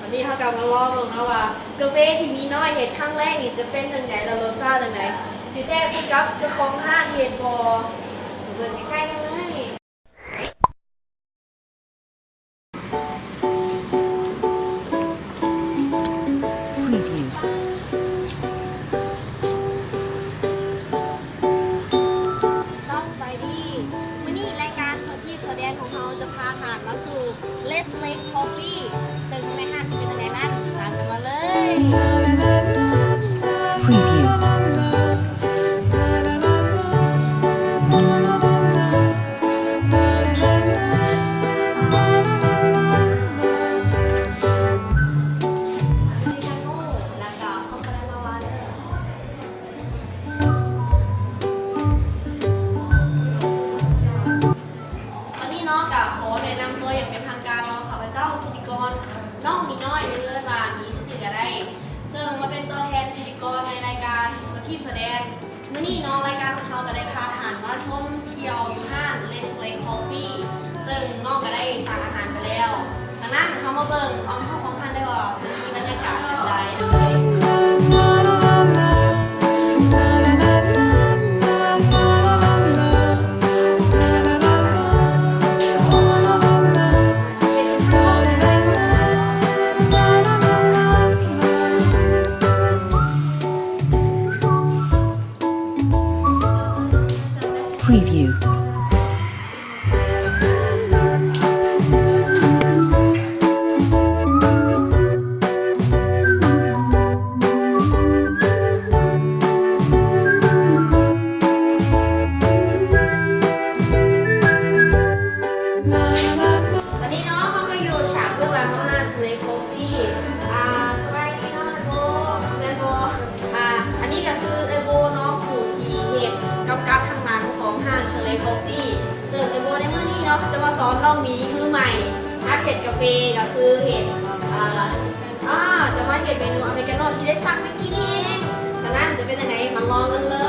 วันนี้เขากำลังลองลงนะว่ากาแฟที่มีน้อยเห็ดครั้งแรกนี่จะเป็นยังไงแล้วรสชาติยังไงสิแท้พี่กับเจะคองห้างเห็ดบอเปิดใกล้ๆกันเลย Preview. ซอสสไปดี้วันนี้รายการทัวร์ที่ทัวร์แดนของเราจะพาผ่านมาสู่ Let's Lake Coffee ซึ่งในห้างจะเป็นยังไงนั้นตามกันมาเลย Preview. แล้วก็ส้มกระดานลาวาเด้อวันนี้เนาะกับขอแนะนำตัวอย่างเป็นทางการเนาะข้าพเจ้าพิธีกรน้องมีน้อยในเรื่องว่ามีสิทธิ์จะได้ ซึ่งมาเป็นตัวแทนพิธีกรในรายการทัวร์ที่ทัวร์แดนมื้อนี้เนาะรายการของเราก็ได้พาทหารมาชมเที่ยวอยู่ห้าง Let's Lake Coffee ซึ่งน้องก็ได้สั่งอาหารไปแล้วดังนั้นเขามาเบิ่งพร้อมเข้าของท่านได้ว่ามีบรรยากาศแบบใด Preview.วันนี้เนาะเขาก็อยู่ฉากเบื้องหลังของห้าง Lake Coffee สบายดีเนาะเอโบเอโบอันนี้ก็คือเอโบเนาะผู้ที่เห็ดกำกับทางหลังของห้าง Lake Coffee ซึ่งเอโบในมื้อนี้เนาะจะมาสอนน้องหมีมือใหม่ฮักเห็ดกาแฟก็คือเห็ดจะมาเห็ดเมนูอเมริกาโน่ที่ได้สั่งเมื่อกี้นี่เองฉะนั้นจะเป็นยังไงมาลองกันเลย